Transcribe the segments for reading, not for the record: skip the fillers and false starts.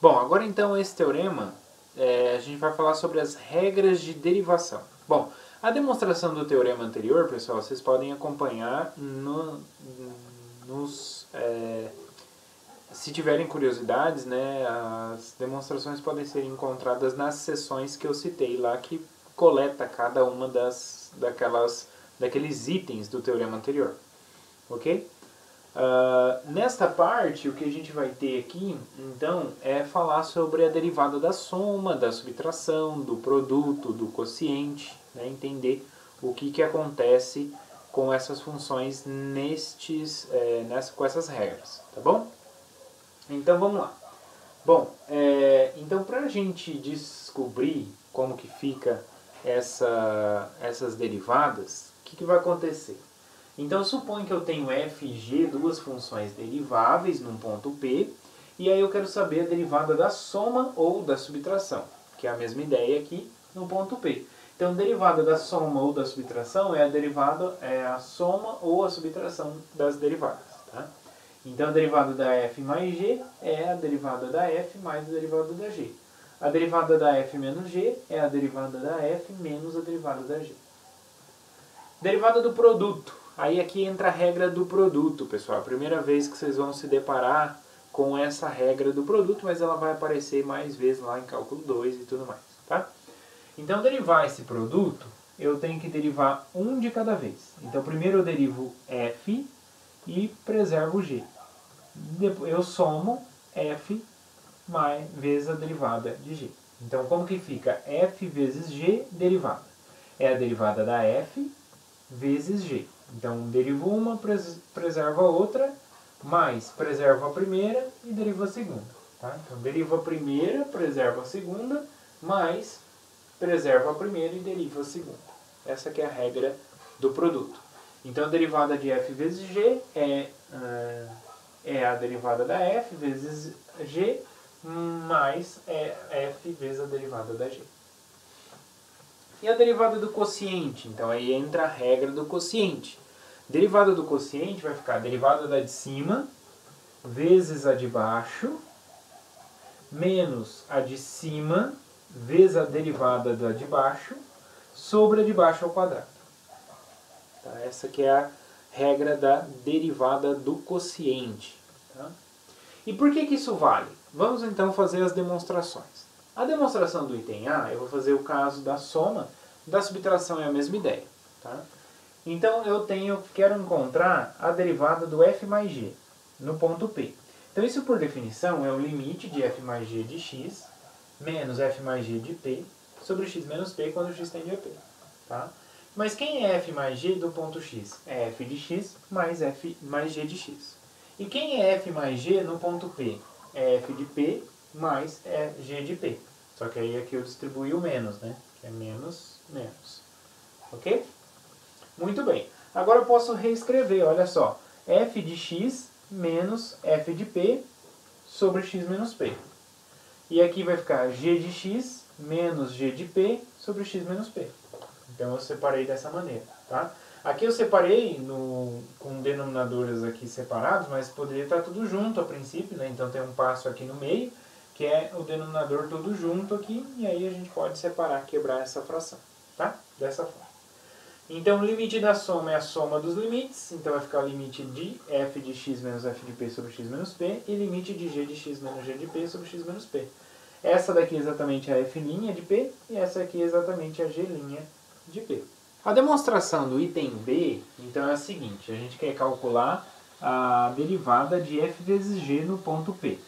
Bom, agora então esse teorema, a gente vai falar sobre as regras de derivação. Bom, a demonstração do teorema anterior, pessoal, vocês podem acompanhar se tiverem curiosidades, né, as demonstrações podem ser encontradas nas seções que eu citei lá, que coleta cada uma daqueles itens do teorema anterior. Ok? Nesta parte, o que a gente vai ter aqui, então, é falar sobre a derivada da soma, da subtração, do produto, do quociente, né? Entender o que acontece com essas funções com essas regras, tá bom? Então, vamos lá. Bom, então, para a gente descobrir como que fica essas derivadas, o que vai acontecer? Então, suponho que eu tenho f e g, duas funções deriváveis num ponto P, e aí eu quero saber a derivada da soma ou da subtração, que é a mesma ideia aqui no ponto P. Então, a derivada da soma ou da subtração é a soma ou a subtração das derivadas. Tá? Então, a derivada da f mais g é a derivada da f mais a derivada da g. A derivada da f menos g é a derivada da f menos a derivada da g. Derivada do produto. Aí aqui entra a regra do produto, pessoal. A primeira vez que vocês vão se deparar com essa regra do produto, mas ela vai aparecer mais vezes lá em cálculo 2 e tudo mais, tá? Então, derivar esse produto, eu tenho que derivar um de cada vez. Então, primeiro eu derivo f e preservo g. Depois eu somo f vezes a derivada de g. Então, como que fica? F vezes g derivada. É a derivada da f vezes g. Então, derivo uma, preservo a outra, mais preservo a primeira e derivo a segunda. Tá? Então, derivo a primeira, preservo a segunda, mais preservo a primeira e derivo a segunda. Essa que é a regra do produto. Então, a derivada de f vezes g é a derivada da f vezes g, mais f vezes a derivada da g. E a derivada do quociente? Então aí entra a regra do quociente. Derivada do quociente vai ficar a derivada da de cima vezes a de baixo menos a de cima vezes a derivada da de baixo sobre a de baixo ao quadrado. Tá? Essa que é a regra da derivada do quociente. Tá? E por que isso vale? Vamos então fazer as demonstrações. A demonstração do item A, eu vou fazer o caso da soma, da subtração é a mesma ideia. Tá? Então eu quero encontrar a derivada do f mais g no ponto P. Então isso por definição é o limite de f mais g de x menos f mais g de p sobre x menos p quando x tende a p. Tá? Mas quem é f mais g do ponto x? É f de x mais f mais g de x. E quem é f mais g no ponto P? É f de p mais g de p. Só que aí aqui eu distribuí o menos, né? Que é menos, menos. Ok? Muito bem. Agora eu posso reescrever, olha só. F de x menos f de p sobre x menos p. E aqui vai ficar g de x menos g de p sobre x menos p. Então eu separei dessa maneira, tá? Aqui eu separei com denominadores aqui separados, mas poderia estar tudo junto a princípio, né? Então tem um passo aqui no meio, que é o denominador tudo junto aqui, e aí a gente pode separar, quebrar essa fração, tá? Dessa forma. Então o limite da soma é a soma dos limites, então vai ficar o limite de f de x menos f de p sobre x menos p, e limite de g de x menos g de p sobre x menos p. Essa daqui é exatamente a f' de p, e essa aqui é exatamente a g' de p. A demonstração do item B, então, é a seguinte. A gente quer calcular a derivada de f vezes g no ponto P.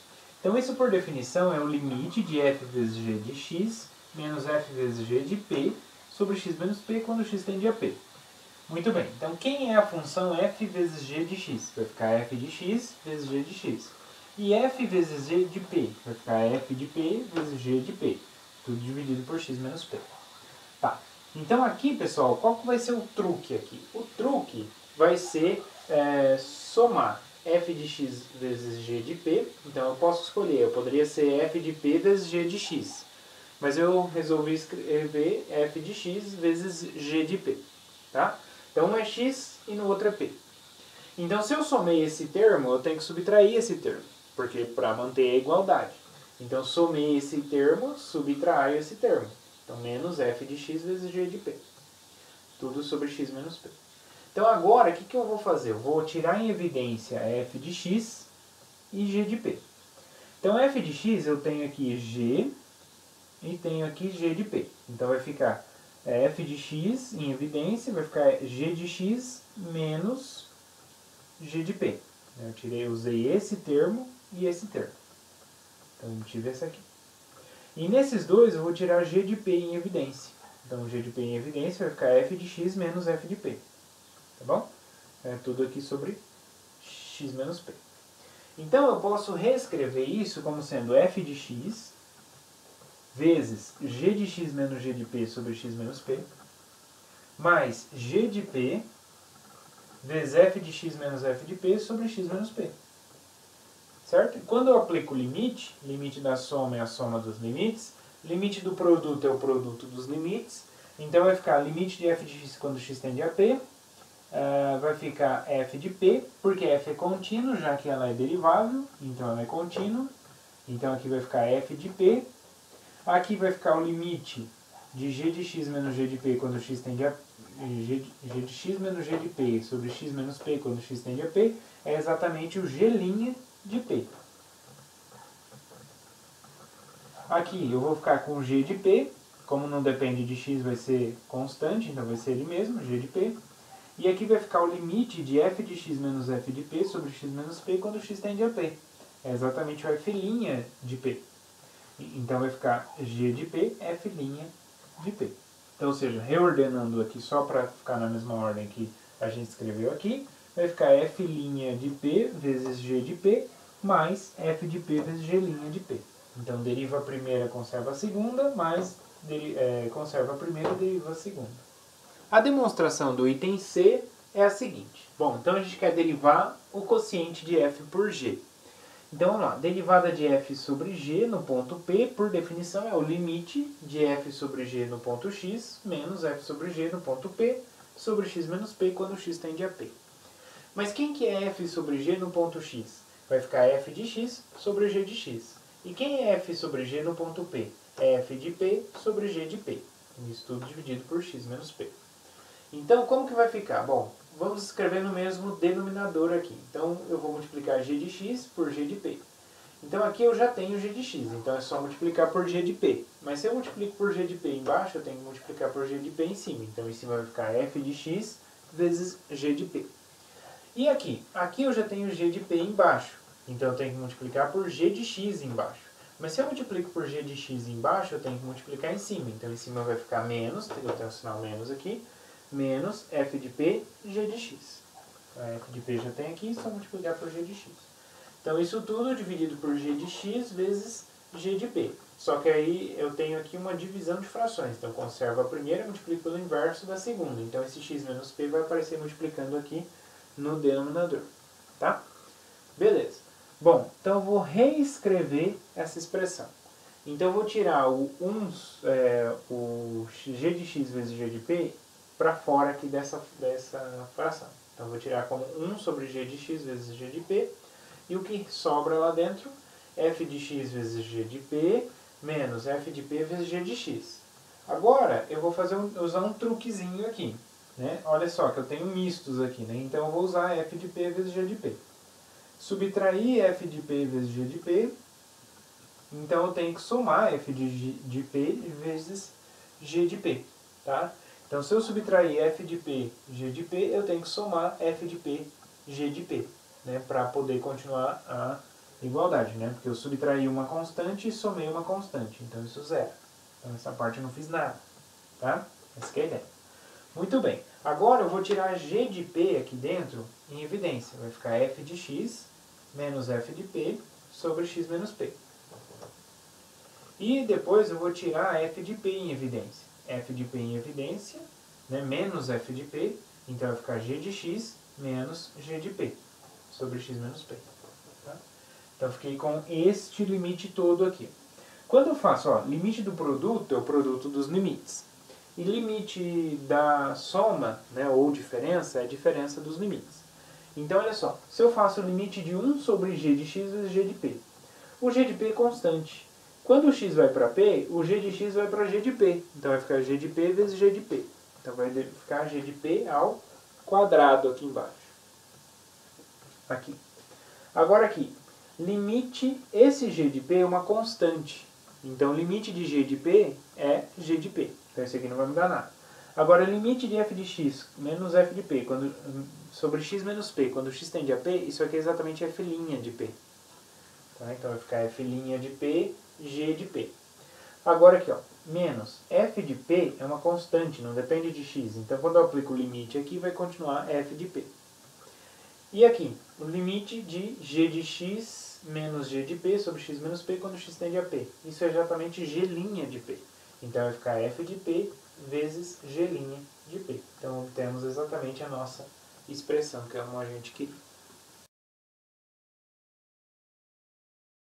Então, isso, por definição, é o limite de f vezes g de x menos f vezes g de p sobre x menos p quando x tende a p. Muito bem. Então, quem é a função f vezes g de x? Vai ficar f de x vezes g de x. E f vezes g de p? Vai ficar f de p vezes g de p. Tudo dividido por x menos p. Tá. Então aqui, pessoal, qual que vai ser o truque aqui? O truque vai ser somar f de x vezes g de p. Então eu posso escolher, eu poderia ser f de p vezes g de x. Mas eu resolvi escrever f de x vezes g de p. Tá? Então um é x e no outro é p. Então se eu somei esse termo, eu tenho que subtrair esse termo. Porque para manter a igualdade. Então, somei esse termo, subtraio esse termo. Então, menos f de x vezes g de p. Tudo sobre x menos p. Então, agora, o que eu vou fazer? Eu vou tirar em evidência f de x e g de p. Então, f de x eu tenho aqui g e tenho aqui g de p. Então, vai ficar f de x em evidência, vai ficar g de x menos g de p. Eu usei esse termo e esse termo. Então, eu tive esse aqui. E nesses dois eu vou tirar g de p em evidência. Então, g de p em evidência vai ficar f de x menos f de p. Tá bom? É tudo aqui sobre x menos p. Então, eu posso reescrever isso como sendo f de x vezes g de x menos g de p sobre x menos p, mais g de p vezes f de x menos f de p sobre x menos p. Certo? E quando eu aplico o limite, limite da soma é a soma dos limites, limite do produto é o produto dos limites, então vai ficar limite de f de x quando x tende a p, vai ficar f de p, porque f é contínuo, já que ela é derivável, então ela é contínua, então aqui vai ficar f de p, aqui vai ficar o limite de g de x menos g de p quando x tende a g de x menos g de p sobre x menos p quando x tende a p, é exatamente o g' de p. Aqui eu vou ficar com g de p, como não depende de x vai ser constante, então vai ser ele mesmo, g de p. E aqui vai ficar o limite de f de x menos f de p sobre x menos p quando x tende a p. É exatamente o f' de p. Então vai ficar g de p, f' de p. Então, ou seja, reordenando aqui só para ficar na mesma ordem que a gente escreveu aqui, vai ficar f' de p vezes g de p mais f de p vezes g' de p. Então, deriva a primeira, conserva a segunda, mais conserva a primeira e deriva a segunda. A demonstração do item C é a seguinte. Bom, então a gente quer derivar o quociente de f por g. Então, vamos lá. Derivada de f sobre g no ponto P, por definição, é o limite de f sobre g no ponto x menos f sobre g no ponto P sobre x menos p quando x tende a p. Mas quem que é f sobre g no ponto x? Vai ficar f de x sobre g de x. E quem é f sobre g no ponto P? É f de p sobre g de p. Isso tudo dividido por x menos p. Então, como que vai ficar? Bom, vamos escrever no mesmo denominador aqui. Então, eu vou multiplicar g de x por g de p. Então, aqui eu já tenho g de x, então é só multiplicar por g de p. Mas se eu multiplico por g de p embaixo, eu tenho que multiplicar por g de p em cima. Então, em cima vai ficar f de x vezes g de p. E aqui? Aqui eu já tenho g de p embaixo. Então, eu tenho que multiplicar por g de x embaixo. Mas se eu multiplico por g de x embaixo, eu tenho que multiplicar em cima. Então, em cima vai ficar menos, eu tenho o sinal menos aqui, menos f de p, g de x. A f de p já tem aqui, só multiplicar por g de x. Então, isso tudo dividido por g de x vezes g de p. Só que aí eu tenho aqui uma divisão de frações. Então, conservo a primeira e multiplico pelo inverso da segunda. Então, esse x menos p vai aparecer multiplicando aqui no denominador. Tá? Beleza. Bom, então eu vou reescrever essa expressão. Então, eu vou tirar o g de x vezes g de p para fora aqui dessa fração. Então, eu vou tirar como 1 sobre g de x vezes g de p. E o que sobra lá dentro? F de x vezes g de p menos f de p vezes g de x. Agora, eu vou usar um truquezinho aqui. Né? Olha só, que eu tenho mistos aqui. Né? Então, eu vou usar f de p vezes g de p. Subtrair f de p vezes g de p. Então, eu tenho que somar f de p vezes g de p. Tá? Então, se eu subtrair f de p, g de p, eu tenho que somar f de p, g de p, né, para poder continuar a igualdade, né? Porque eu subtraí uma constante e somei uma constante, então isso zera. Então, essa parte eu não fiz nada, tá? Essa que é a ideia. Muito bem. Agora, eu vou tirar g de p aqui dentro em evidência. Vai ficar f de x menos f de p sobre x menos p. E depois eu vou tirar f de p em evidência. F de p em evidência, né, menos f de p, então vai ficar g de x menos g de p, sobre x menos p. Tá? Então eu fiquei com este limite todo aqui. Quando eu faço, ó, limite do produto é o produto dos limites. E limite da soma, né, ou diferença, é a diferença dos limites. Então olha só, se eu faço o limite de 1 sobre g de x vezes g de p. O g de p é constante. Quando o x vai para P, o g de x vai para g de P. Então vai ficar g de P vezes g de P. Então vai ficar g de P ao quadrado aqui embaixo. Aqui. Agora aqui, limite, esse g de P é uma constante. Então limite de g de P é g de P. Então esse aqui não vai mudar nada. Agora limite de f de x menos f de P sobre x menos P, quando x tende a P, isso aqui é exatamente f' de P. Tá? Então vai ficar f' de P, g de P. Agora aqui, ó, menos f de P é uma constante, não depende de x. Então quando eu aplico o limite aqui, vai continuar f de P. E aqui, o limite de g de x menos g de P sobre x menos P quando x tende a P. Isso é exatamente g' de P. Então vai ficar f de P vezes g' de P. Então obtemos exatamente a nossa expressão, que é como a gente queria.